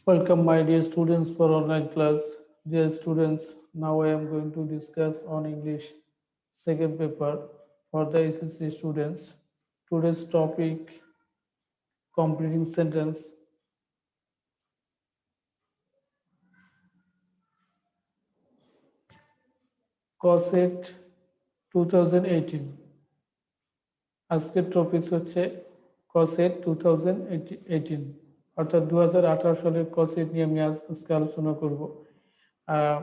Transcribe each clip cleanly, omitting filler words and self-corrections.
Welcome my dear students for online class. Dear students, now I am going to discuss on English second paper for the SSC students. Today's topic completing sentence COSET 2018 আজকের topics হচ্ছে COSET 2018 অর্থাৎ 2018 সালের COSET নিয়ে আমি আজকে আলোচনা করব। আহ,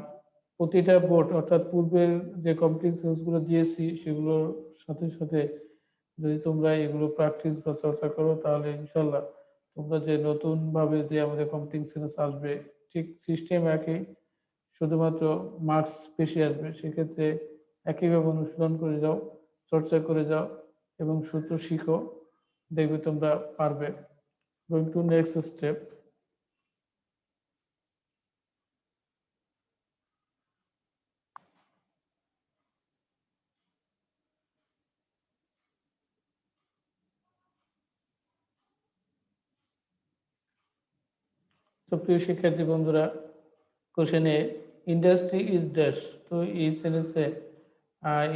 প্রতিটা বোর্ড অর্থাৎ পূর্বের যে কম্পিটিশনসগুলো দিয়েছি সেগুলোর সাথে সাথে যদি তোমরা এগুলো প্র্যাকটিস বা চর্চা করো তাহলে ইনশাল্লাহ তোমরা যে নতুন ভাবে যে আমাদের কম্পিটিশন আসবে ঠিক সিস্টেম একই, শুধুমাত্র মার্কস বেশি আসবে। সেক্ষেত্রে একইভাবে অনুশীলন করে যাও, চর্চা করে যাও এবং সূত্র শিখো, দেখবে তোমরা পারবে। Going to next step. তো প্রিয় শিক্ষার্থী বন্ধুরা, কোশ্চেনে ইন্ডাস্ট্রি ইজ ড্যাশ। তো এই সেন্টেন্সে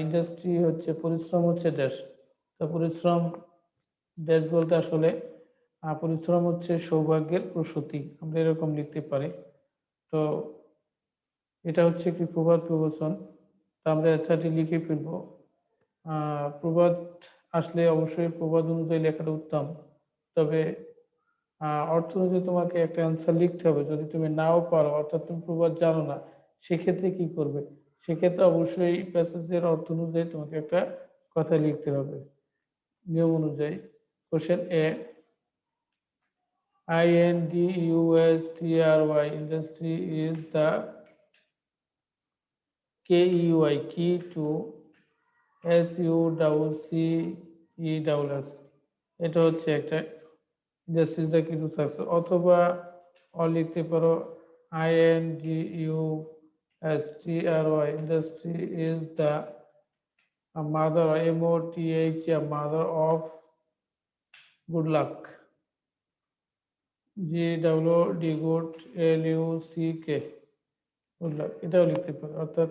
ইন্ডাস্ট্রি হচ্ছে পরিশ্রম হচ্ছে ড্যাশ। তো পরিশ্রম ড্যাশ বলতে আসলে পরিশ্রম হচ্ছে সৌভাগ্যের প্রসূতি, আমরা এরকম লিখতে পারি। তো এটা হচ্ছে একটি প্রবাদ প্রবচন, তা আমরা এছাড়াটি লিখে ফেলবো। প্রবাদ আসলে অবশ্যই প্রবাদ অনুযায়ী লেখাটা উত্তম, তবে অর্থ অনুযায়ী তোমাকে একটা অ্যান্সার লিখতে হবে। যদি তুমি নাও পারো, অর্থাৎ তুমি প্রবাদ জানো না, সেক্ষেত্রে কি করবে? সেক্ষেত্রে অবশ্যই প্যাসেজের অর্থ অনুযায়ী তোমাকে একটা কথা লিখতে হবে নিয়ম অনুযায়ী। Question a, INDUSTRY industry is the KEY key to SUCCESS। এটা হচ্ছে একটা ইন্ডাস্ট্রি ইজ দ্য কি টু সাকসেস, অথবা লিখতে পারো INDUSTRY industry is the mother, MOTH, mother of good luck, GWD good, LUCK good luck, এটাও লিখতে পারো। অর্থাৎ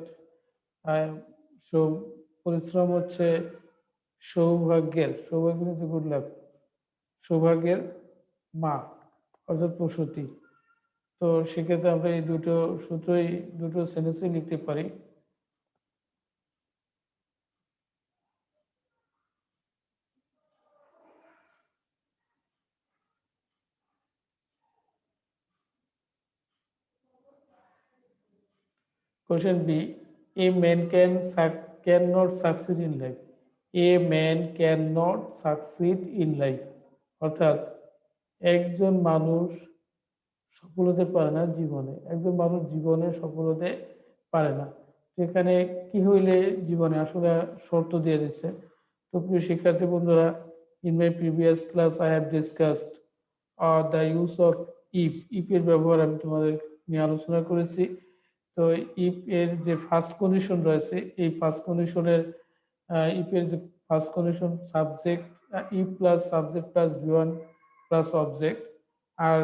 পরিশ্রম হচ্ছে সৌভাগ্যের, সৌভাগ্য হচ্ছে গুড লাক, সৌভাগ্যের মা অর্থাৎ প্রসূতি। তো সেক্ষেত্রে আমরা এই দুটো সূত্রই দুটো সেন্টেন্সে লিখতে পারি। Question B, a man cannot succeed in life. A man cannot succeed in life অর্থাৎ একজন মানুষ সফল হতে পারে না জীবনে, একজন মানুষ জীবনে সফল হতে পারে না। এখানে কি হইলে জীবনে আসলে শর্ত দিয়ে দিচ্ছে। তো প্রিয় শিক্ষার্থী বন্ধুরা, in my previous class I have discussed the use of if. If এর ব্যবহার আমি তোমাদের নিয়ে আলোচনা করেছি। তো ইফ এর যে ফার্স্ট কন্ডিশন রয়েছে, এই ফার্স্ট কন্ডিশনের ইফ এর যে first condition subject, if plus subject plus V1 plus object, আর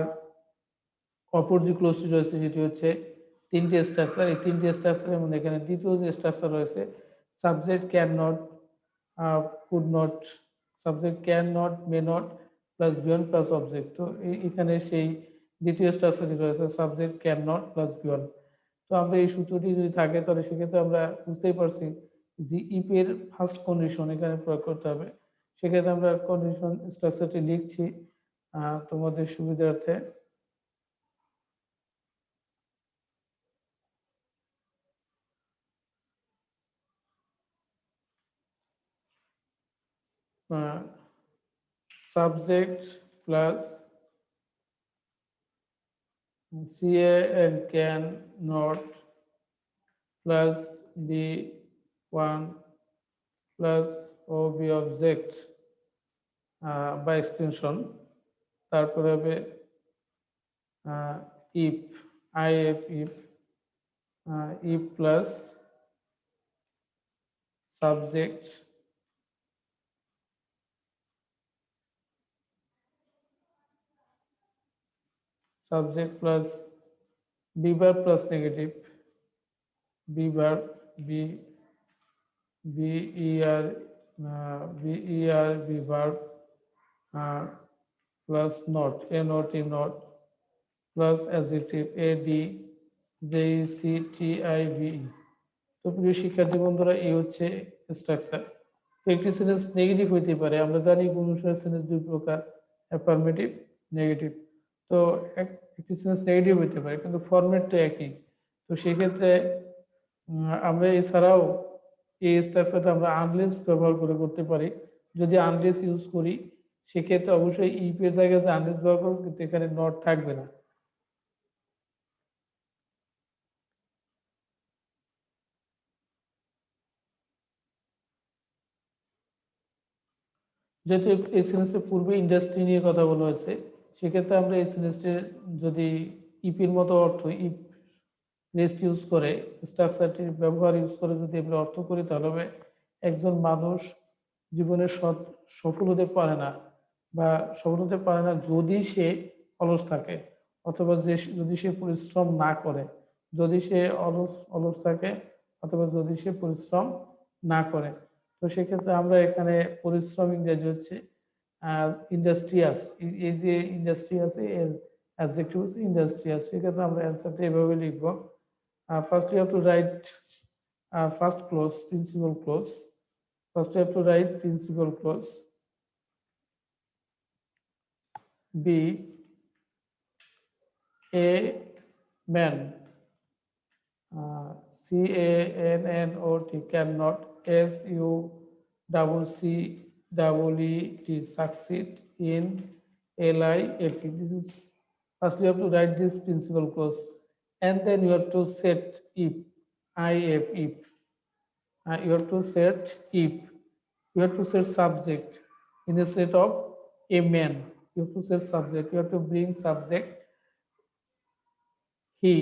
অপর যে ক্লোজটি রয়েছে সেটি হচ্ছে তিনটি স্ট্রাকচার। এই তিনটি স্ট্রাকচারের মধ্যে এখানে দ্বিতীয় যে স্ট্রাকচার রয়েছে subject can not, could not, subject can not, may not plus V1 plus object. তো এখানে সেই দ্বিতীয় স্ট্রাকচারটি রয়েছে subject can not plus V1। তো আমরা এই সূত্রটি যদি থাকে তাহলে সেক্ষেত্রে আমরা বুঝতেই পারছি যে ইফ এর ফার্স্ট কন্ডিশন এখানে প্রয়োগ করতে হবে। সেক্ষেত্রে আমরা কন্ডিশন স্ট্রাকচারটি লিখছি তোমাদের সুবিধার্থে। Subject plus can, cannot plus B1 plus OB object by extension, তারপরে হবে if, if plus subject subject plus be verb plus negative, be verb be B E আর be verb plus not A not E not plus adjective A D J C T I V. তো প্রিয় শিক্ষার্থী বন্ধুরা, এই হচ্ছে structure. একটি sentence negative হইতে পারে, আমরা জানি অনুসারে সেন্টেন্স দুই প্রকার, অ্যাফার্মেটিভ, নেগেটিভ। তো একটি সেন্টেন্স নেগেটিভ হইতে পারে কিন্তু ফরম্যাট তো একই। তো সেক্ষেত্রে আমরা এছাড়াও এই স্ট্রাকচারটা আমরা আনলেস ব্যবহার করে করতে পারি। যদি আনলেস ইউজ করি সেক্ষেত্রে অবশ্যই ইফ এর জায়গায় যে আনলেস ব্যবহার করব কিন্তু এখানে নট থাকবে না। যেহেতু এই সেন্টেন্সের পূর্বে ইন্ডাস্ট্রি নিয়ে কথা বলা হয়েছে, সেক্ষেত্রে আমরা এই সেন্টেন্সটির যদি ইপির মতো অর্থ ইফ রেস্ট ইউজ করে স্ট্রাকচারটির ব্যবহার ইউজ করে যদি আমরা অর্থ করি তাহলে হবে একজন মানুষ জীবনে সফল হতে পারে না বা সফল হতে পারে না যদি সে অলস থাকে, অথবা যে যদি সে পরিশ্রম না করে, যদি সে অলস থাকে অথবা যদি সে পরিশ্রম না করে। তো সেক্ষেত্রে আমরা এখানে পরিশ্রম ইংরেজি হচ্ছে ইন্ডাস্ট্রিয়াস। এই যে ইন্ডাস্ট্রিয়াস এর অ্যাডজেক্টিভ হচ্ছে ইন্ডাস্ট্রিয়াস। সেক্ষেত্রে আমরা অ্যান্সারটা এভাবে লিখবো। First you have to write first clause, principal clause. First you have to write principal clause. B, a man, CANNOT cannot, SUCCEED succeed in LIFE. This is first you have to write this principal clause, and then you have to set if, if. You have to set if. You have to set subject in the set of a man. You have to set subject. You have to bring subject he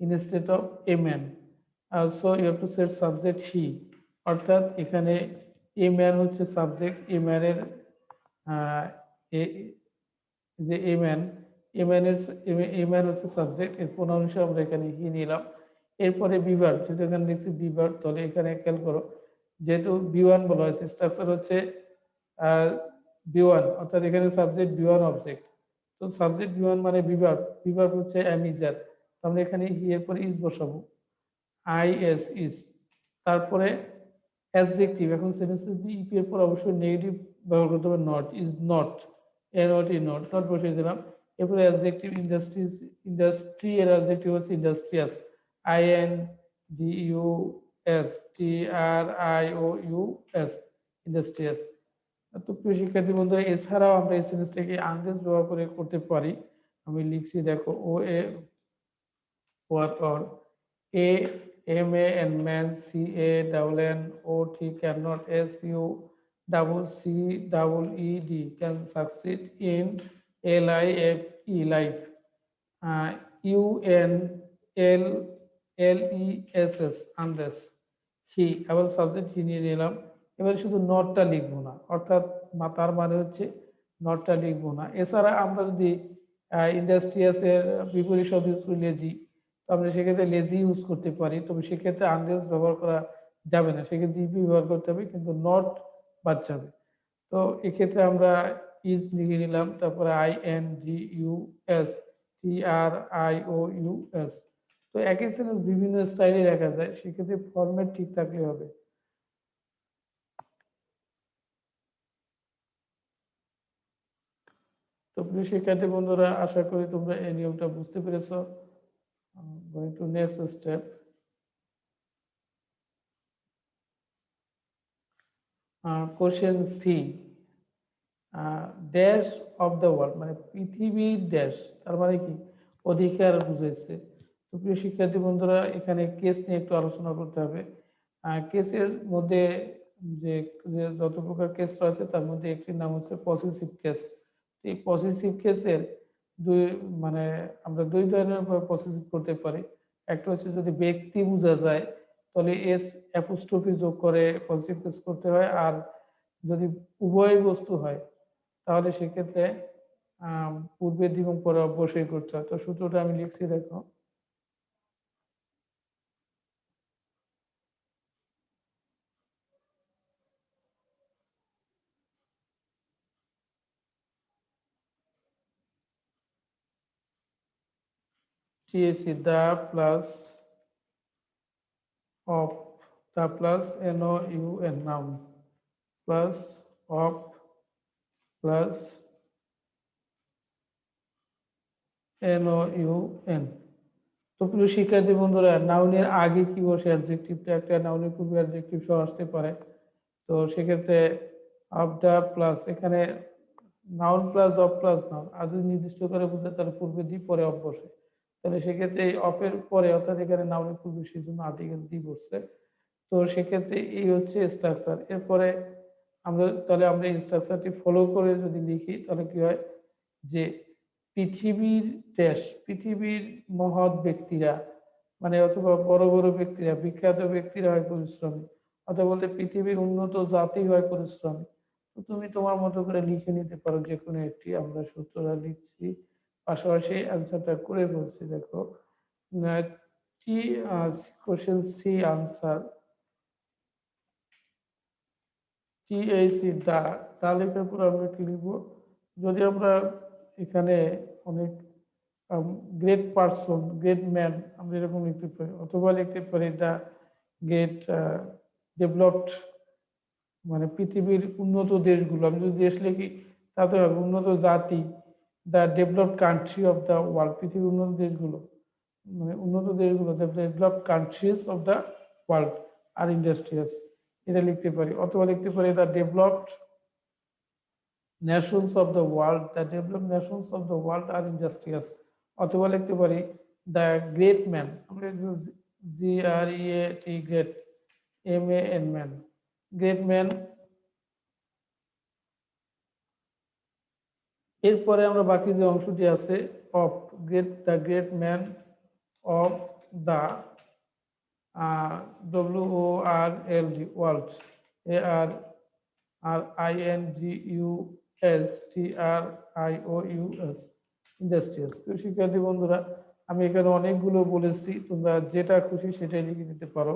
in the state of a man. Also you have to set subject he. অর্থাৎ এখানে a man হচ্ছে subject, a man এর যে a man, a man হচ্ছে subject, এর pronoun হিসেবে আমরা এখানে হি নিলাম। এরপরে বিভার, যেহেতু এখানে লিখছি বিভার, তাহলে এখানে খেয়াল করো যেহেতু বি1 বলা হয়েছে, স্ট্রাকচার হচ্ছে বি1, অর্থাৎ এখানে সাবজেক্ট বি1 অবজেক্ট। তো সাবজেক্ট বি1 মানে বিভার, বিভার হচ্ছে এম ইজ আর, আমরা এখানে হি এর পরে ইজ বসাবো, আইএস ইজ। তারপরে অ্যাডজেক্টিভ, এখন সেন্টেন্সেস দিয়ে ইপি এর পর অবশ্যই নেগেটিভ ব্যবহার করতে হবে, not, is not, A not E not, not বসিয়ে দিলাম। এরপরে অ্যাডজেক্টিভ ইন্ডাস্ট্রিজ, ইন্ডাস্ট্রি এর অ্যাডজেক্টিভ হচ্ছে ইন্ডাস্ট্রিয়াস, INDUS TRIOUS, ইন্ডাস্ট্রিয়াস। তো প্রিয় শিক্ষার্থী বন্ধুরা, এছাড়াও আমরা এই সেন্টেন্সটাকে আনলেস ব্যবহার করে করতে পারি। আমি লিখছি দেখো, ও এ what or a man, man, CANNOT cannot, SUCCEED can succeed in LIFE life, UNLESS unless, হি, আবার সাবজেক্ট হি নিয়ে নিলাম। এবার শুধু নটটা লিখবো না, অর্থাৎ তার মানে হচ্ছে নটটা লিখবো না। এছাড়া আমরা যদি ইন্ডাস্ট্রিয়াস এর বিপরীত শব্দ ইউজ করি লেজি, তো আমরা সেক্ষেত্রে লেজি ইউজ করতে পারি, তবে সেক্ষেত্রে আনলেস ব্যবহার করা যাবে না, সেক্ষেত্রে ইপি ব্যবহার করতে হবে, কিন্তু নট বাদ যাবে। তো এক্ষেত্রে আমরা ইজ লিখে নিলাম, তারপরে INDUS তো একই সেন্টেন্স বিভিন্ন স্টাইলে লেখা যায়, সেক্ষেত্রে ফরম্যাট ঠিক থাকলে হবে। তো প্রিয় শিক্ষার্থী বন্ধুরা, আশা করি তোমরা এই নিয়মটা বুঝতে পেরেছো। Going to next step. Question C. Dash of the world মানে পৃথিবীর ড্যাশ, তার মানে কি অধিকার বুঝাইছে। তো প্রিয় শিক্ষার্থী বন্ধুরা, এখানে কেস নিয়ে একটু আলোচনা করতে হবে। কেসের মধ্যে যে যত প্রকার কেস রয়েছে তার মধ্যে একটির নাম হচ্ছে পসেসিভ কেস। এই পসেসিভ কেসের দুই মানে আমরা দুই ধরনের পসেসিভ করতে পারি। একটা হচ্ছে যদি ব্যক্তি বোঝা যায় তাহলে এস অ্যাপোস্ট্রফি যোগ করে পসেসিভ কেস করতে হয়, আর যদি উভয় বস্তু হয় তাহলে সেক্ষেত্রে পূর্বের দিক এবং পরে অবশ্যই করতে হয়। তো সূত্রটা আমি লিখছি, দেখো। THC, the plus of, the plus NOUN, noun, plus of, plus NOUN। তো প্রিয় শিক্ষার্থী বন্ধুরা, নাউনের আগে কি বসে? অ্যাডজেক্টিভটা একটা নাউনের পূর্বে অ্যাডজেক্টিভ সহ আসতে পারে। তো সেক্ষেত্রে অফ দা প্লাস, এখানে noun plus of plus noun, আর যদি নির্দিষ্ট করে বোঝায় তাহলে পূর্বে দি পরে অফ বসে। তাহলে সেক্ষেত্রে এই অফের পরে, অর্থাৎ এখানে নাউনের পূর্বে, সেই জন্য আর্টিকেল দি বসছে। তো সেক্ষেত্রে এই হচ্ছে স্ট্রাকচার। এরপরে আমরা এই স্ট্রাকচারটি ফলো করে যদি লিখি তাহলে কি হয় যে পৃথিবীর দেশ, পৃথিবীর মহৎ ব্যক্তিরা, মানে অথবা বড় বড় ব্যক্তিরা, বিখ্যাত ব্যক্তিরা হয় পরিশ্রমী, অথবা বলতে পৃথিবীর উন্নত জাতি হয় পরিশ্রমী। তো তুমি তোমার মতো করে লিখে নিতে পারো যে কোনো একটি। আমরা সূত্রটা লিখছি, পাশাপাশি অ্যান্সারটা করে বলছি, দেখো। টি কোশ্চেন সি আনসার TAC, দা, দা লেখার পর আমরা কি লিখবো? যদি আমরা এখানে অনেক গ্রেট পারসন, গ্রেট ম্যান, আমরা এরকম লিখতে পারি, অথবা লিখতে পারি দ্য গ্রেট ডেভেলপড, মানে পৃথিবীর উন্নত দেশগুলো। আমি যদি দেশ লিখি তাতে হবে উন্নত জাতি, the developed country of the world, পৃথিবীর উন্নত দেশগুলো, মানে উন্নত দেশগুলো, the developed countries of the world R industrious, এটা লিখতে পারি। অথবা লিখতে পারি the developed nations of the world, the developed nations of the world are industrious। অথবা লিখতে পারি the great man, আমরা GREAT, great, MAN, man, great man. এরপরে আমরা বাকি যে অংশটি আছে, of, great, the great man of the WORLD, world, INGUSTRIOUS, industrious. তো শিক্ষার্থী বন্ধুরা, আমি এখানে অনেকগুলো বলেছি, তোমরা যেটা খুশি সেটাই লিখে দিতে পারো।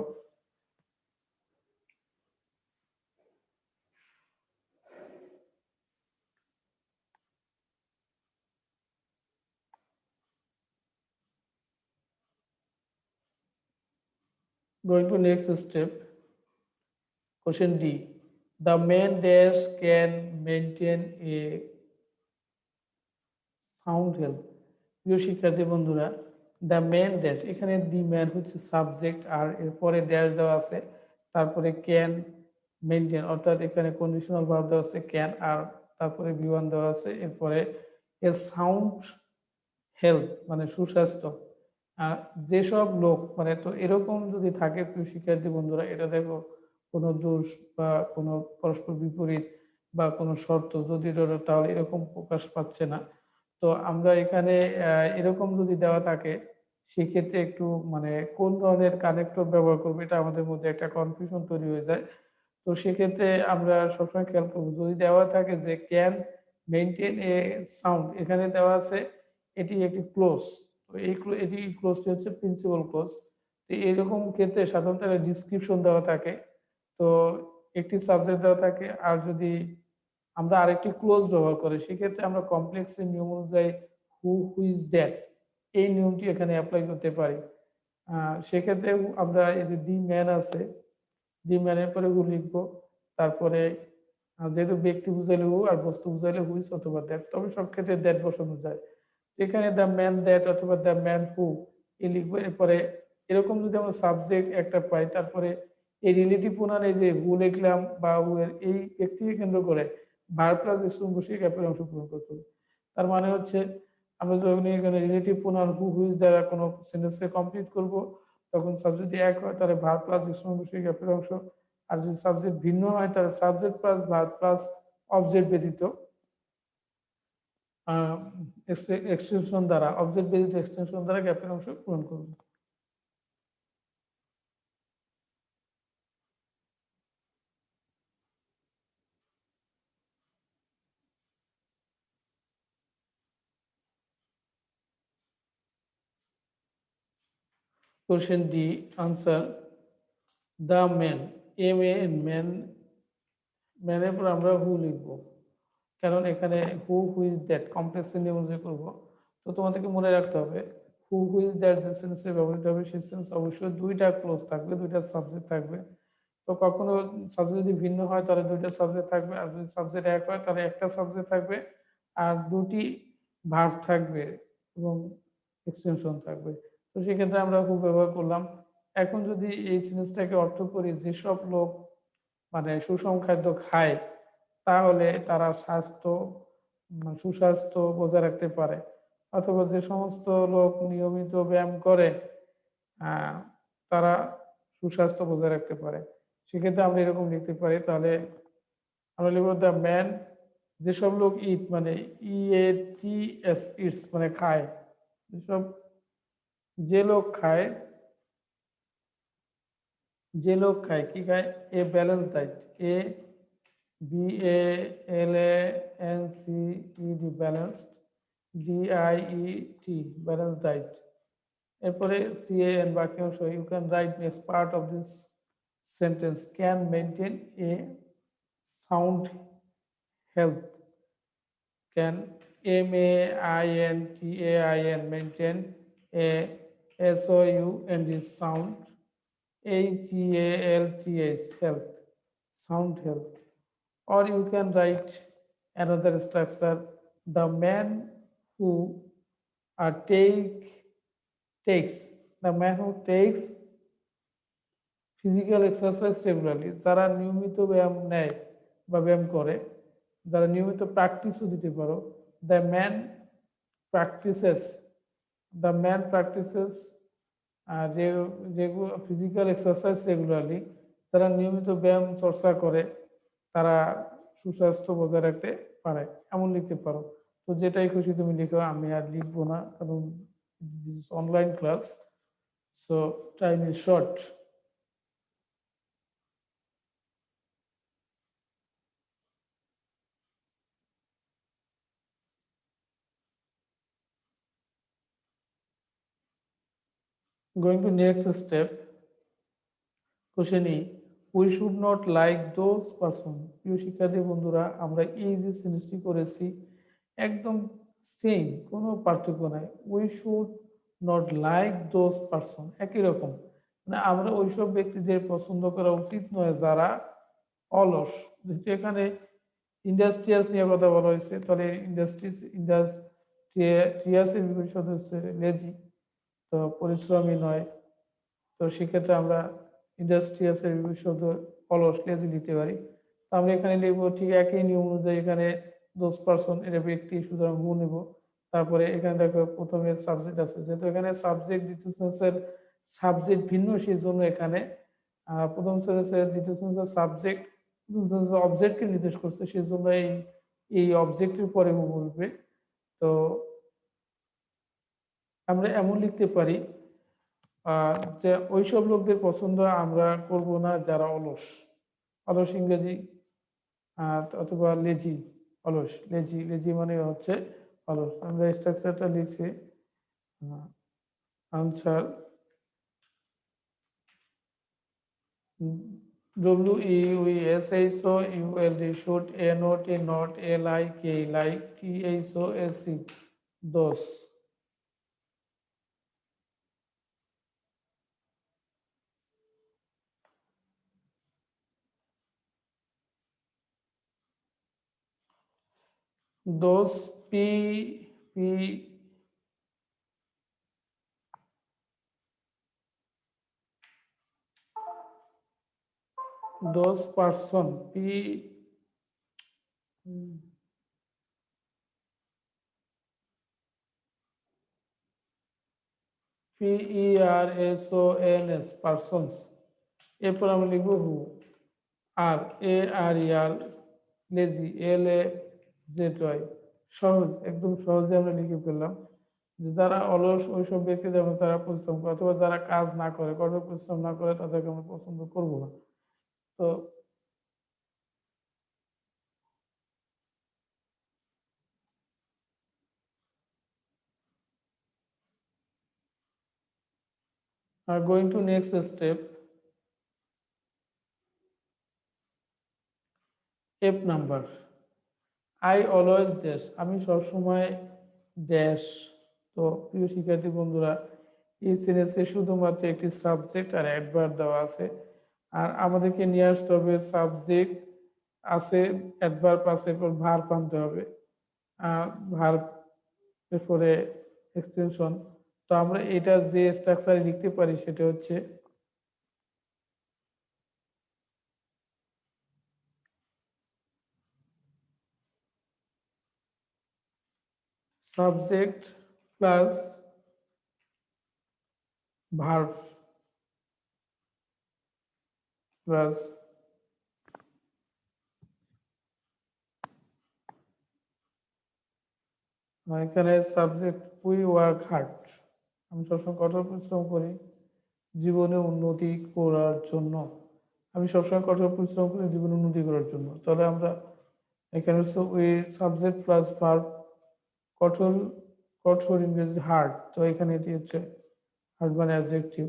Going to next step, question D, the man dash can maintain a sound health. প্রিয় শিক্ষার্থী বন্ধুরা, দ্য ম্যান ড্যাশ, এখানে দি ম্যান হচ্ছে সাবজেক্ট, আর এরপরে ড্যাশ দেওয়া আছে, তারপরে ক্যান মেনটেন, অর্থাৎ এখানে কন্ডিশনাল ভার্ব দেওয়া আছে ক্যান, আর তারপরে V1 দেওয়া আছে, এরপরে এ সাউন্ড হেলথ মানে সুস্বাস্থ্য। যেসব লোক, মানে তো এরকম যদি থাকে প্রিয় শিক্ষার্থী বন্ধুরা, এটা দেখো কোনো দোষ বা কোনো পরস্পর বিপরীত বা কোনো শর্ত যদি তাহলে এরকম প্রকাশ পাচ্ছে না। তো আমরা এখানে এরকম যদি দেওয়া থাকে, সেক্ষেত্রে একটু মানে কোন ধরনের কানেক্টর ব্যবহার করবো, এটা আমাদের মধ্যে একটা কনফিউশন তৈরি হয়ে যায়। তো সেক্ষেত্রে আমরা সবসময় খেয়াল করবো, যদি দেওয়া থাকে যে ক্যান মেনটেন এ সাউন্ড, এখানে দেওয়া আছে এটি একটি ক্লোজ, তো এটি ক্লোজটি হচ্ছে প্রিন্সিপাল ক্লোজ। তো এরকম ক্ষেত্রে সাধারণত ডিসক্রিপশন দেওয়া থাকে, তো একটি সাবজেক্ট দেওয়া থাকে, আর যদি আমরা আরেকটি ক্লোজ ব্যবহার করি সেক্ষেত্রে আমরা কমপ্লেক্সের নিয়ম অনুযায়ী হু ইজ দ্যাট, এই নিয়মটি এখানে অ্যাপ্লাই করতে পারি। সেক্ষেত্রে আমরা এই যে দি ম্যান আছে, দি ম্যানের পরে হু লিখবো, তারপরে যেহেতু ব্যক্তি বুঝাইলে হু আর বস্তু বুঝাইলে হুইজ অথবা দ্যাট, তবে সব ক্ষেত্রে দ্যাট বসানো যায়। এখানে দ্য ম্যান দ্যাট অথবা দ্য ম্যান হু এই লিখবো। এরপরে এরকম যদি আমরা সাবজেক্ট একটা পাই, তারপরে এই রিলেটিভ প্রোনাউন, এই যে হু লিখলাম বা হু এর এই ব্যক্তিকে কেন্দ্র করে ভার্ব প্লাস এসএম বসিয়ে ক্যাপের অংশ পূরণ করতে হবে। তার মানে হচ্ছে আমরা যখন এখানে রিলেটিভ প্রোনাউন হু হুইজ দ্বারা কোনো সেন্টেন্সকে কমপ্লিট করব, তখন সাবজেক্ট যদি এক হয় তাহলে ভার্ব প্লাস এসএম বসিয়ে ক্যাপের অংশ, আর যদি সাবজেক্ট ভিন্ন হয় তাহলে subject plus verb plus object ব্যতীত এক্সটেনশন দ্বারা, অবজেক্ট ব্যতীত এক্সটেনশন দ্বারা গ্যাপের অংশ পূরণ করব। Question D answer the man, M A man, ম্যানের পর আমরা হু লিখবো, কারণ এখানে হু ইজ দ্যাট কমপ্লেক্স নিয়মে করব। তো তোমাদেরকে মনে রাখতে হবে হু ইজ দ্যাট যে সেন্সে ব্যবহৃত হবে সেই সেন্স অবশ্যই দুইটা ক্লোজ থাকবে, দুইটা সাবজেক্ট থাকবে। তো কখনো সাবজেক্ট যদি ভিন্ন হয় তাহলে দুইটা সাবজেক্ট থাকবে, আর যদি সাবজেক্ট এক হয় তাহলে একটা সাবজেক্ট থাকবে, আর দুটি ভার্ব থাকবে এবং এক্সটেনশন থাকবে। তো সেক্ষেত্রে আমরা হু ব্যবহার করলাম। এখন যদি এই সেন্সটাকে অর্থ করি যেসব লোক মানে সুষম খাদ্য খায় তাহলে তারা সুস্বাস্থ্য বজায় রাখতে পারে, অথবা যে সমস্ত লোক নিয়মিত ব্যায়াম করে আহ, তারা সুস্বাস্থ্য বজায় রাখতে পারে। সেক্ষেত্রে আমরা এরকম লিখতে পারি, তাহলে আমরা লিখব দ্য ম্যান, যেসব লোক ইট মানে EATS ইটস মানে খায়, যেসব যে লোক খায়, যে লোক খায় কি খায়, a balance diet, BALANCED balanced, DIET balance diet. এরপরে CAN বাক্যাংশ, you can write next part of this sentence, can maintain a sound health, can MAINTAIN maintain a SOUND sound, HEALTH health, sound health. Or you can write another structure, the man who takes, the man who takes physical exercise regularly, যারা নিয়মিত ব্যায়াম নেয় বা ব্যায়াম করে, যারা নিয়মিত প্র্যাকটিসও দিতে পারো, the man practices, the man practices physical exercise regularly, যারা নিয়মিত ব্যায়াম চর্চা করে তারা সুস্বাস্থ্য বজায় রাখতে পারে, এমন লিখতে পারো। তো যেটাই খুশি তুমি লিখো, আমি আর লিখবো না কারণ this online class, so time is short. Going to next step, question E, we should not like those person। প্রিয় শিক্ষার্থী বন্ধুরা, আমরা এই যে সিরিজটি করেছি একদম সেম, কোনো পার্থক্য নাই। We should not like those person, একই রকম, মানে আমরা ওইসব ব্যক্তিদের পছন্দ করা উচিত নয় যারা অলস। যেহেতু এখানে ইন্ডাস্ট্রিয়াস নিয়ে কথা বলা হয়েছে, তাহলে ইন্ডাস্ট্রিয়াসের বিপরীত হচ্ছে লেজি, তো পরিশ্রমী নয়। তো সেক্ষেত্রে আমরা ইন্ডাস্ট্রিয়াসের বিপরীত শব্দ অলস, লেজি নিতে পারি। তো আমরা এখানে লিখবো ঠিক একই নিয়ম অনুযায়ী, এখানে দোজ পারসন এটা ব্যক্তি, সুতরাং হু নেব। তারপরে এখানে দেখো প্রথমে সাবজেক্ট আছে, যেহেতু এখানে সাবজেক্ট দ্বিতীয় সেন্সের সাবজেক্ট ভিন্ন, সেই জন্য এখানে প্রথম সেন্সের দ্বিতীয় সেন্সের সাবজেক্ট প্রথম সেন্সের অবজেক্টকে নির্দেশ করছে, সেই জন্য এই অবজেক্টের পরে হু বলবে। তো আমরা এমন লিখতে পারি যে ওইসব লোকদের পছন্দ আমরা করব না যারা অলস। অলস ইংরেজি অথবা লেজি, অলস, লেজি, লেজি মানে হচ্ছে অলস। আমরা স্ট্রাকচারটা লিখছি, answer WEUSHOULD, should, NOT not, LIK like, THOSE দোষ। দোষ, P দোষ পারসন, PERSONS পারসনস। এরপর আমরা লিখবো হু, আর ARER লেজি, LAZY সহজ, একদম সহজে আমরা লিখে ফেললাম যে যারা অলস ওইসব ব্যক্তি যেমন তারা পরিশ্রম করে, অথবা যারা কাজ না করে, কঠোর পরিশ্রম না করে, তাদেরকে আমরা পছন্দ করব না। তো Going to next step, F number. I always dash, আমি সবসময় ড্যাশ। তো প্রিয় শিক্ষার্থী বন্ধুরা, এই সেন্টেন্সে শুধুমাত্র একটি সাবজেক্ট আর অ্যাডভার্ব দেওয়া আছে, আর আমাদেরকে নিয়ে আসতে হবে সাবজেক্ট আছে, অ্যাডভার্ব আছে, এরপর ভার্ব আনতে হবে। ভার্ব এরপরে এক্সটেনশন। তো আমরা এটা যে স্ট্রাকচারে লিখতে পারি সেটা হচ্ছে সাবজেক্ট প্লাস ভার্ব প্লাস এখানে সাবজেক্ট উই ওয়ার্ক হার্ড, আমি সবসময় কঠোর পরিশ্রম করি জীবনে উন্নতি করার জন্য। আমি সবসময় কঠোর পরিশ্রম করি জীবনে উন্নতি করার জন্য। তাহলে আমরা এখানে হচ্ছে উই সাবজেক্ট প্লাস ভার্ব, কঠোর, কঠোর ইংরেজি হার্ড, তো এখানে এটি হচ্ছে হার্ড মানে অ্যাডজেক্টিভ।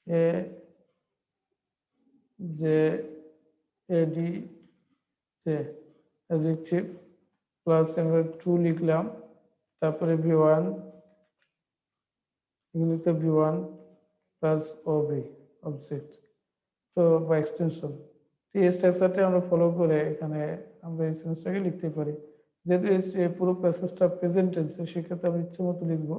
এ যে এডি যে অ্যাডজেক্টিভ প্লাস আমরা টু লিখলাম, তারপরে ভি1, এগুলিতে ভি1 প্লাস ওবি অবজেক্ট, তো বা এক্সটেনশন। এই স্ট্রাকচারটা আমরা ফলো করে এখানে আমরা এই সেন্টেন্সটাকে লিখতে পারি। যেহেতু এই পুরো প্যাসেজটা প্রেজেন্ট টেন্সে, সেক্ষেত্রে আমি ইচ্ছে মতো লিখবো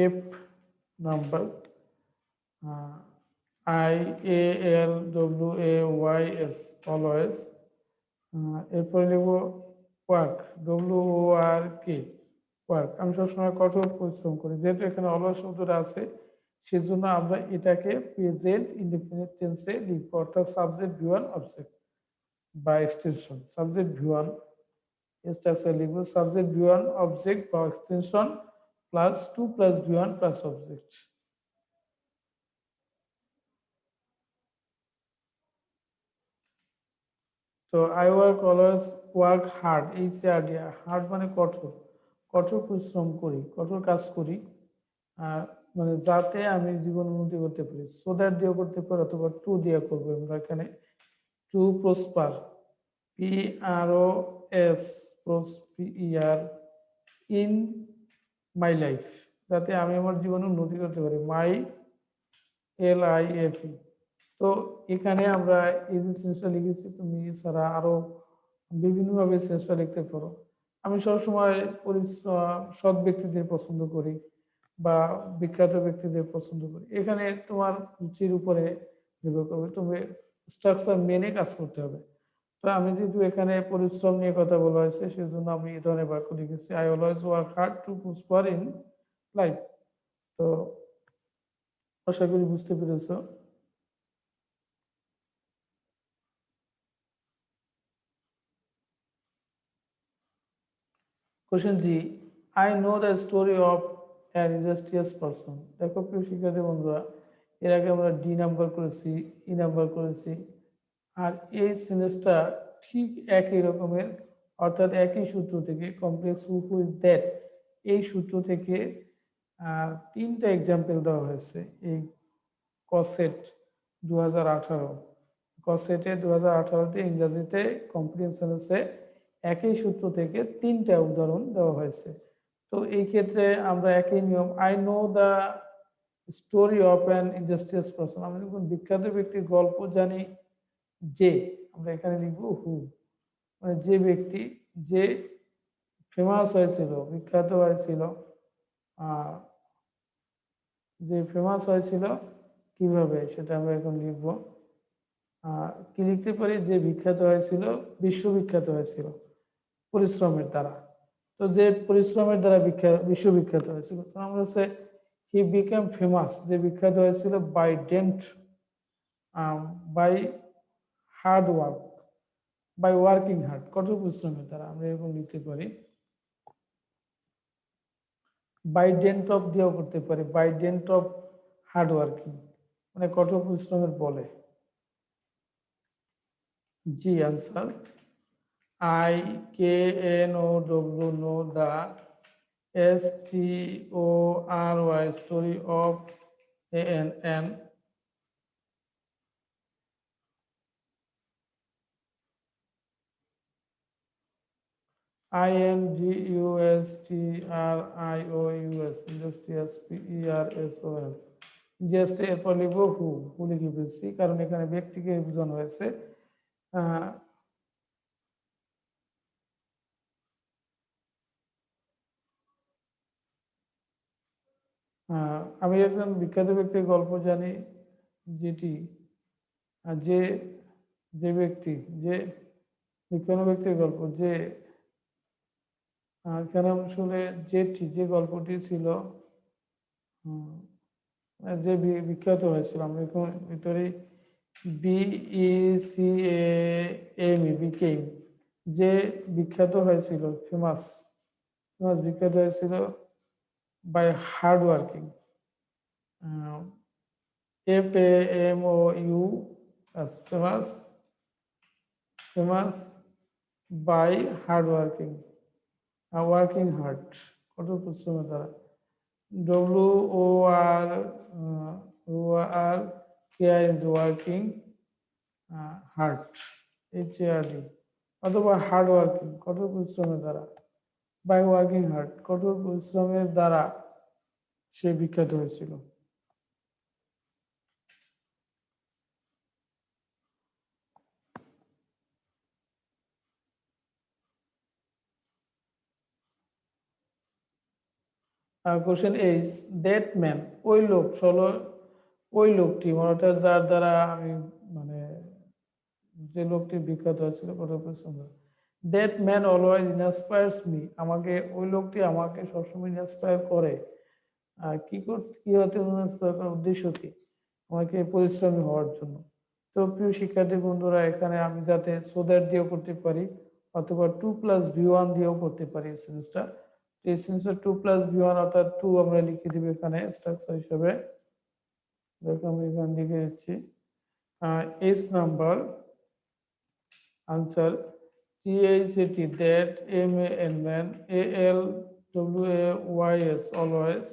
এফ নাম্বার, IALWAYS অলওয়েজ, এরপরে লিখবো ওয়ার্ক, WORK ওয়ার্ক। আমি সবসময় কঠোর পরিশ্রম করি, যেহেতু এখানে অলওয়েজ শব্দটা আছে সেজন্য আমরা এটাকে প্রেজেন্ট ইনডিফিনিট টেন্সে লিখবো, অর্থাৎ সাবজেক্ট ভি1 অবজেক্ট বা এক্সটেনশন। সাবজেক্ট ভি1 স্ট্রাকচার লিখবো সাবজেক্ট ভি1 অবজেক্ট বা extension plus to plus V one plus object. তো I work always work hard, HARD, hard মানে কঠোর, কঠোর পরিশ্রম করি, কঠোর কাজ করি, আর মানে যাতে আমি জীবন উন্নতি করতে পারি। সো দ্যাট দিয়ে করতে পারি, অথবা টু দিয়ে করবো আমরা এখানে। To prosper, PROS prosper in my life, যাতে আমি আমার জীবনে উন্নতি করতে পারি। মাই LIFE। তো এখানে আমরা এই যে সেন্সটা লিখেছি, তুমি এছাড়া আরো বিভিন্নভাবে সেন্সটা লিখতে পারো। আমি সবসময় সৎ ব্যক্তিদের পছন্দ করি বা বিখ্যাত ব্যক্তিদের পছন্দ করি। এখানে তোমার রুচির উপরে নির্ভর করবে, তুমি স্ট্রাকচার মেনে কাজ করতে হবে। তো আমি যেহেতু এখানে পরিশ্রম নিয়ে কথা বলা হয়েছে, সেজন্য আমি এই ধরনের বাক্য লিখেছি, I always work hard to prosper in life. তো আশা করি বুঝতে পেরেছো। Question G, I know the story of an industrious person. দেখো প্রিয় শিক্ষার্থী বন্ধুরা, এর আগে আমরা ডি নাম্বার করেছি, ই নাম্বার করেছি, আর এই সেন্টেন্সটা ঠিক একই রকমের, অর্থাৎ একই সূত্র থেকে, কমপ্লেক্স হু ইজ দ্যাট, এই সূত্র থেকে তিনটা এক্সাম্পল দেওয়া হয়েছে। এই কসেট 2018, কসেটে 2018-তে ইংরেজিতে কম্প্রিহেনশনে একই সূত্র থেকে তিনটা উদাহরণ দেওয়া হয়েছে। তো এই ক্ষেত্রে আমরা একই নিয়ম, I know the story of an industrious person, আমরা যখন বিখ্যাত ব্যক্তির গল্প জানি, যে আমরা এখানে লিখবো হু, মানে যে ব্যক্তি, যে ফেমাস হয়েছিল, বিখ্যাত হয়েছিল, যে ফেমাস হয়েছিল কিভাবে, সেটা আমরা এখন লিখবো। কি লিখতে পারি, যে বিখ্যাত হয়েছিল, বিশ্ববিখ্যাত হয়েছিল পরিশ্রমের দ্বারা। তো যে পরিশ্রমের দ্বারা বিশ্ববিখ্যাত হয়েছিল, তো আমরা হচ্ছে হি বিকেম ফেমাস, যে বিখ্যাত হয়েছিল by dint, by hard work, by working hard, কঠোর পরিশ্রমের দ্বারা। আমরা এরকম লিখতে পারি। বাই ডেন্ট অফ দিয়েও করতে পারি, by dint of hard working, মানে কঠোর পরিশ্রমের বলে। জি, answer IKNOW, know the STORY, story of ANN. INGUSTRIOUS, industrious, PERSON। Just এরপর লিখবো হু লিখে ফেলছি, কারণ এখানে ব্যক্তিকে বোঝানো হয়েছে। আমি একজন বিখ্যাত ব্যক্তির গল্প জানি, যেটি যে যে ব্যক্তি, যে বিখ্যাত ব্যক্তির গল্প, যে এখানে আসলে যেটি, যে গল্পটি ছিল, যে বিখ্যাত হয়েছিল, আমরা এখন ভিতরে BECAME, বিকেম, যে বিখ্যাত হয়েছিল, ফেমাস বিখ্যাত হয়েছিল by hard working, FAMOU, famous by hard working, working hard, কঠোর পরিশ্রমের দ্বারা। WORKING ওয়ার্কিং হার্ড, HARD, অথবা হার্ড ওয়ার্কিং, কঠোর পরিশ্রমের দ্বারা, বাই ওয়ার্কিং হার্ড, কঠোর পরিশ্রমের দ্বারা সে বিখ্যাত হয়েছিল। কোশ্চেন ইজ দ্যাট ম্যান, ওই লোক, ওই লোকটি, অর্থাৎ যার দ্বারা আমি, মানে যে লোকটি বিখ্যাত হয়েছিল কঠোর পরিশ্রম। That man always inspires me, আমাকে, ওই লোকটি আমাকে সবসময় ইন্সপায়ার করে। কি হতে ইন্সপায়ার করার উদ্দেশ্য কি? আমাকে পরিশ্রমী হওয়ার জন্য। তো প্রিয় শিক্ষার্থী বন্ধুরা, এখানে আমি যাতে সো দ্যাট দিয়েও করতে পারি, অথবা 2+V1 দিয়েও করতে পারি এই সেন্সটা। এই সেন্সটা 2+V1, অর্থাৎ 2 আমরা লিখে দিব এখানে স্ট্রাকচার হিসেবে। দেখো আমি এখানে লিখে দিচ্ছি S number answer, THAT, that, MAN, man, ALWAYS, always,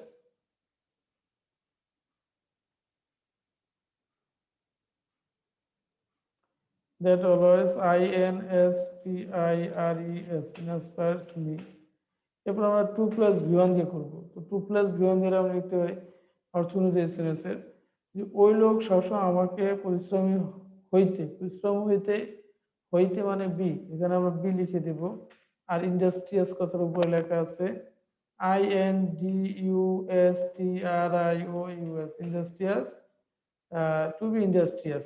that always, INSPIRES, inspires me। এরপর আমরা 2+V1 দিয়ে করবো। তো 2+V1 দিয়ে আমরা লিখতে পারি অর্থ অনুযায়ী সেন্সের, যে ওই লোক সবসময় আমাকে পরিশ্রমী পরিশ্রম হইতে মানে বি, এখানে আমরা বি লিখে দেব। আর ইন্ডাস্ট্রিয়াস কথার উপরে লেখা আছে INDUSTRIOUS, industrious, to be industrious,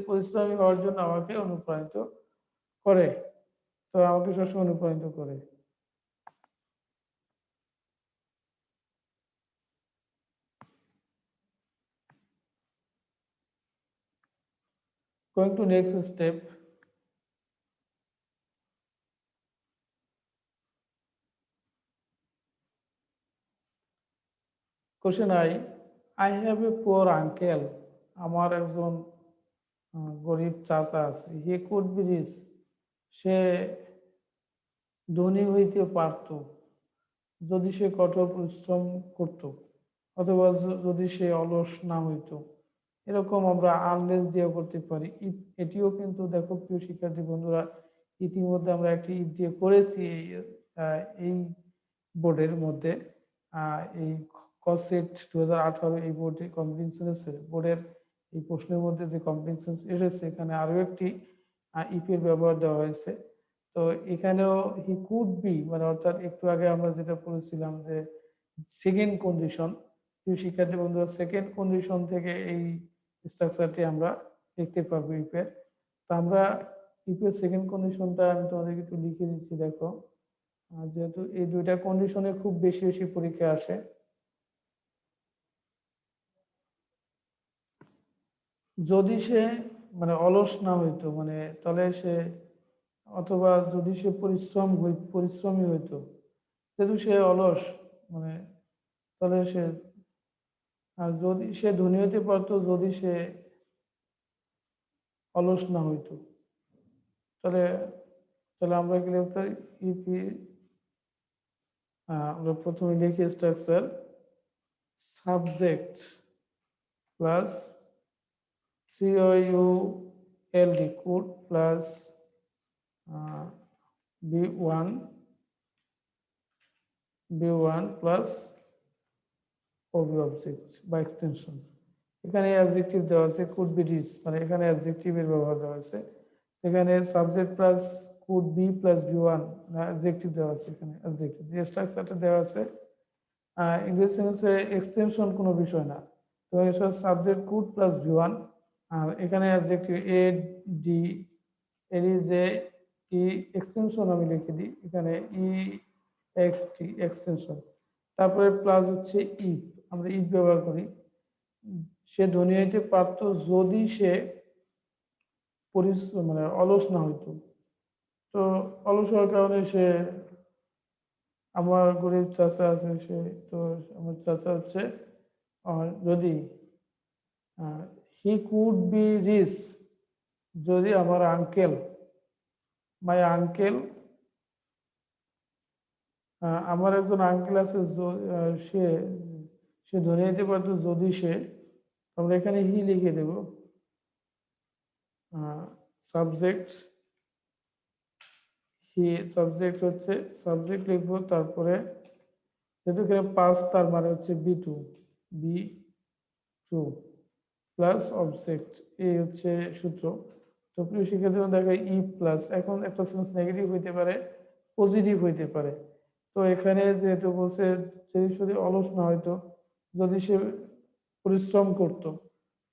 পরিশ্রমী হওয়ার জন্য আমাকে অনুপ্রাণিত করে। তো আমাকে সবসময় অনুপ্রাণিত করে। Going to next step. Question I have a poor uncle. আমার একজন গরিব চাচা আছে। He could be rich. সে ধনী হইতে পারত যদি সে কঠোর পরিশ্রম করত, অথবা যদি সে অলস না হইতো। এরকম আমরা আনলেস দিয়ে করতে পারি। এটিও কিন্তু দেখো প্রিয় শিক্ষার্থী বন্ধুরা, ইতিমধ্যে আমরা একটি ইফ দিয়ে করেছি এই বোর্ডের মধ্যে। এই কসেট 2018 এই বোর্ডে কম্পিটিশন বোর্ডের এই প্রশ্নের মধ্যে যে কম্পিটিশন এসেছে, এখানে আরো একটি ইফের ব্যবহার দেওয়া হয়েছে। তো এখানেও হি কুড বি, মানে অর্থাৎ একটু আগে আমরা যেটা বলেছিলাম যে সেকেন্ড কন্ডিশন, শিক্ষার্থী বন্ধুরা সেকেন্ড কন্ডিশন থেকে এই স্ট্রাকচারটি আমরা দেখতে পারবো ইফের। তো আমরা ইফের সেকেন্ড কন্ডিশনটা আমি তোমাদেরকে একটু লিখে দিচ্ছি, দেখো। যেহেতু এই দুইটা কন্ডিশনে খুব বেশি বেশি পরীক্ষা আসে। যদি সে মানে অলস না হইতো, মানে তাহলে সে, অথবা যদি সে পরিশ্রমী হইতো, যেহেতু সে অলস, মানে তাহলে সে, আর যদি সে ধনী হইতে পারতো যদি সে অলস না হইতো, তাহলে তাহলে আমরা কি লিখতে পারি ইপি আমরা প্রথমে লিখি structure subject plus COULD code plus B1 plus OB object বা এক্সটেনশন। এখানে অ্যাডজেক্টিভ দেওয়া আছে কুড বি রিচ, মানে এখানে অ্যাডজেক্টিভের ব্যবহার দেওয়া আছে। এখানে subject plus could be plus B1 adjective দেওয়া আছে। এখানে অ্যাডজেক্টিভ যে স্ট্রাকচারটা দেওয়া আছে ইংলিশ সেন্সে এক্সটেনশন কোনো বিষয় না, তো এসব সাবজেক্ট কুড প্লাস B1 আর এখানে অ্যাডজেক্টিভ এ ডি এর যে ই এক্সটেনশন আমি লিখে দিই এখানে EXT এক্সটেনশন, তারপরে প্লাস হচ্ছে ইফ, আমরা ইফ ব্যবহার করি। সে ধনী হইতে পারত যদি সে পরিশ্রম মানে অলস না হইতো। তো অলস হওয়ার কারণে সে, আমার গরিব চাচা আছে, সে তো আমার চাচা হচ্ছে যদি হি কুড বি রিচ, যদি আমার আঙ্কেল মাই আঙ্কেল, আমার একজন আঙ্কেল আছে সে সে ধরে নিতে পারতো যদি সে, আমরা এখানে হি লিখে দেব সাবজেক্ট হি, সাবজেক্ট হচ্ছে সাবজেক্ট লিখবো, তারপরে যেহেতু এখানে পাস তার মানে হচ্ছে B2 প্লাস অবজেক্ট, এই হচ্ছে সূত্র। তো প্রিয় শিক্ষার্থীরা দেখো ই প্লাস, এখন একটা সেন্স নেগেটিভ হইতে পারে পজিটিভ হইতে পারে। তো এখানে যেহেতু বলছে যদি অলস না হইতো, যদি সে পরিশ্রম করত,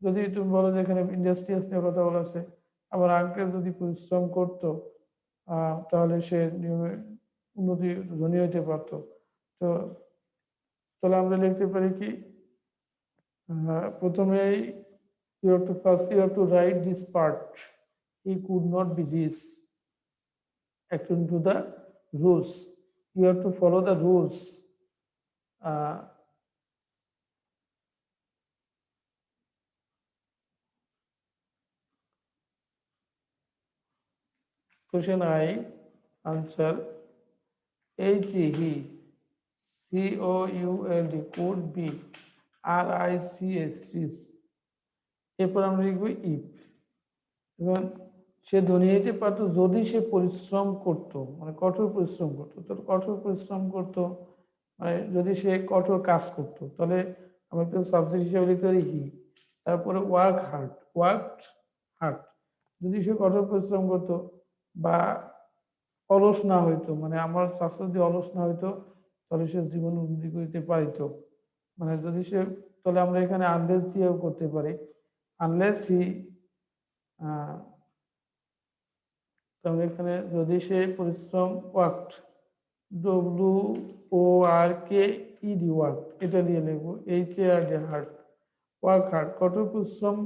যদি তুমি বলো যে এখানে ইন্ডাস্ট্রিয়াস নিয়ে কথা বলা আছে, আমার আঙ্কেল যদি পরিশ্রম করত তাহলে সে উন্নতি ধনী হইতে পারত। তো তাহলে আমরা লিখতে পারি কি প্রথমেই you have to write this part, he could not be rich according to the rules, you have to follow the rules. Question I, answer he, COULD could be RICH rich, এরপর আমরা লিখবো ইফ, এবং সে ধনী হইতে পারতো যদি সে পরিশ্রম করত, মানে কঠোর পরিশ্রম করতো। তো কঠোর পরিশ্রম করতো মানে যদি সে কঠোর কাজ করতো, তাহলে আমরা একটু সাবজেক্ট হিসেবে লিখতে পারি হি, তারপরে ওয়ার্ক হার্ড, যদি সে কঠোর পরিশ্রম করতো বা অলস না হইতো, মানে আমার চাষা যদি অলস না হইতো তাহলে সে জীবন উন্নতি করতে পারিত। মানে যদি সে, তাহলে আমরা এখানে আনলেস দিয়েও করতে পারি, আনলেস হি, তাহলে এখানে যদি সে পরিশ্রম ওয়ার্কড, WORKED ওয়ার্ক, এটা দিয়ে লিখবো HARD হার্ড, ওয়ার্ক হার্ড কঠোর পরিশ্রম,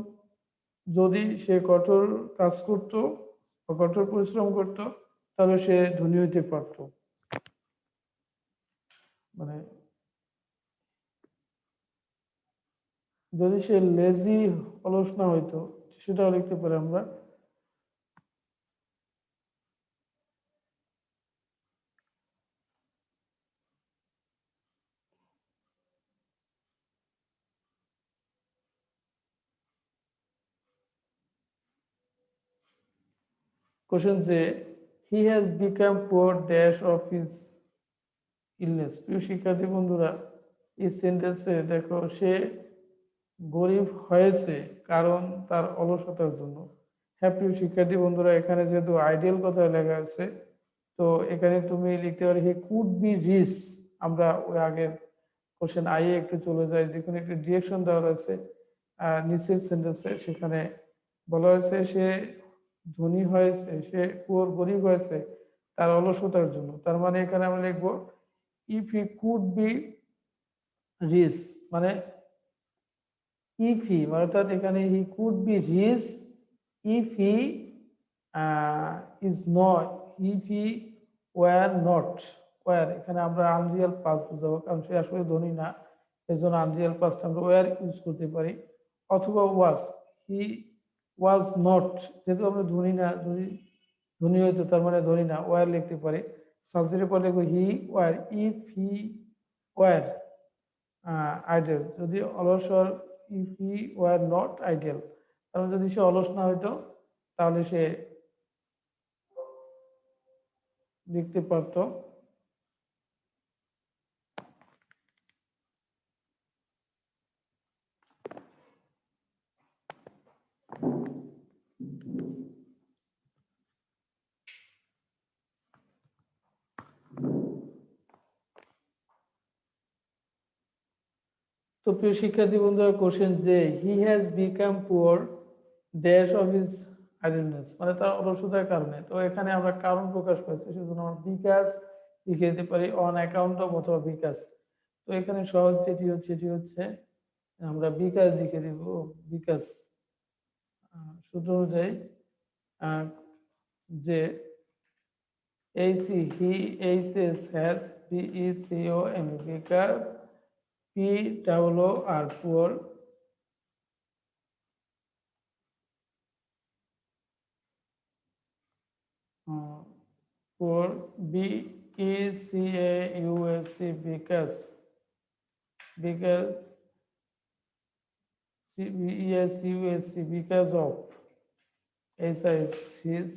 যদি সে কঠোর কাজ করত বা কঠোর পরিশ্রম করত তাহলে সে ধনী হইতে পারত। মানে যদি সে লেজি অলস না হইতো সেটাও লিখতে পারি আমরা কোশ্চেন যে হি has become poor dash of his illness. প্রিয় শিক্ষার্থী বন্ধুরা, এই সেন্টেন্সে দেখো সে গরিব হয়েছে কারণ তার অলসতার জন্য। হ্যাঁ প্রিয় শিক্ষার্থী বন্ধুরা, এখানে যেহেতু আইডিয়াল কথা লেখা আছে, তো এখানে তুমি লিখতে পারো হি কুড বি রিচ। আমরা ওই আগের কোশ্চেন আইয়ে একটু চলে যাই, যেখানে একটি ডিরেকশন দেওয়া আছে নিচের সেন্টেন্সে, সেখানে বলা হয়েছে সে ধনী হয়েছে, সে গরিব হয়েছে তার অলসতার জন্য। তার মানে এখানে আমরা লিখবো if he could be rich, মানে if he, অর্থাৎ এখানে he could be rich if he is not, if he were not, were এখানে আমরা আনরিয়াল পাস্ট বুঝাবো, কারণ সে আসলে ধনী না, এজন্য আনরিয়াল পাস্ট আমরা ওয়ার ইউজ করতে পারি, অথবা ওয়াজ, হি ওয়াজ নট, যেহেতু আমরা ধনী না, যদি ধনী হইতো, তার মানে ধনী না, ওয়ার লিখতে পারি। সাবজেক্টের পর লিখবো হি war, if he war idol, যদি অলস, if he were not idol, তাহলে যদি সে অলস না হইতো তাহলে সে লিখতে পারতো তো প্রিয় শিক্ষার্থী বন্ধুরা, কোশ্চেন যে হি has become poor dash of his idleness, মানে তার অলসতার কারণে। তো এখানে আমরা কারণ প্রকাশ করছি, সেজন্য আমরা বিকাশ লিখে দিতে পারি, অন অ্যাকাউন্ট অফ অথবা বিকাশ। তো এখানে সহজ যেটি হচ্ছে আমরা বিকাশ লিখে দিব, বিকাশ। সূত্র অনুযায়ী যে AC, he, HS, has, PECOM, because POO are poor, poor, BECAUSC, because CBESUSC, because of SIS, his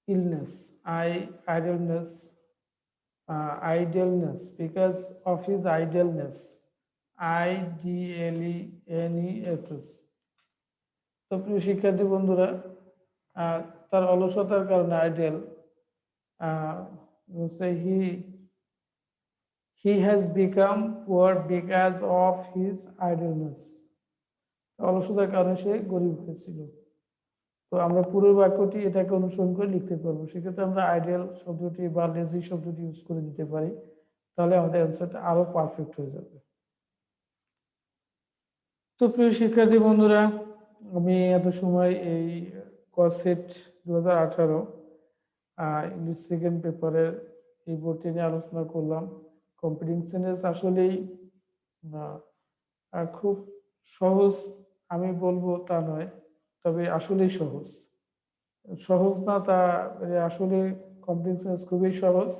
illness, idleness, because of his idleness, IDLENESS। তো প্রিয় শিক্ষার্থী বন্ধুরা, তার অলসতার কারণে idle, he has become poor because of his idleness, অলসতার কারণে সে গরিব হয়েছিল। তো আমরা পুরো বাক্যটি এটাকে অনুসরণ করে লিখতে পারবো। সেক্ষেত্রে আমরা আইডিয়াল শব্দটি বা লেজি শব্দটি ইউজ করে দিতে পারি, তাহলে আমাদের অ্যান্সারটা আরো পারফেক্ট হয়ে যাবে। তো প্রিয় শিক্ষার্থী বন্ধুরা, আমি এত সময় এই কসেট 2018 ইংলিশ সেকেন্ড পেপারের এই বোর্ডটি নিয়ে আলোচনা করলাম। কম্পিটিং সেন্টেন্স আসলেই খুব সহজ আমি বলবো তা নয়, তবে আসলেই সহজ। সহজ না তা আসলে কম্পিটিং সেন্টেন্স খুবই সহজ।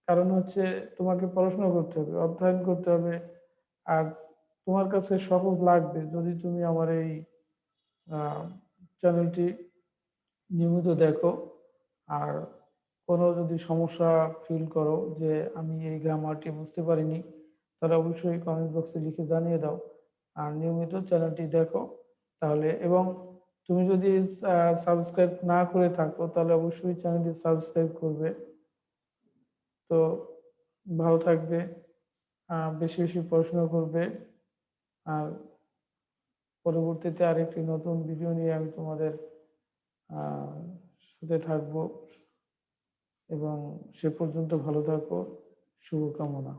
কারণ হচ্ছে তোমাকে পড়াশোনা করতে হবে, অধ্যয়ন করতে হবে, আর তোমার কাছে সহজ লাগবে যদি তুমি আমার এই চ্যানেলটি নিয়মিত দেখো। আর কোনো যদি সমস্যা ফিল করো যে আমি এই গ্রামারটি বুঝতে পারিনি, তাহলে অবশ্যই কমেন্ট বক্সে লিখে জানিয়ে দাও। আর নিয়মিত চ্যানেলটি দেখো তাহলে, এবং তুমি যদি সাবস্ক্রাইব না করে থাকো তাহলে অবশ্যই চ্যানেলটি সাবস্ক্রাইব করবে। তো ভালো থাকবে, বেশি বেশি পড়াশোনা করবে। আর পরবর্তীতে আরেকটি নতুন ভিডিও নিয়ে আমি তোমাদের সাথে থাকবো, এবং সে পর্যন্ত ভালো থাকো, শুভকামনা।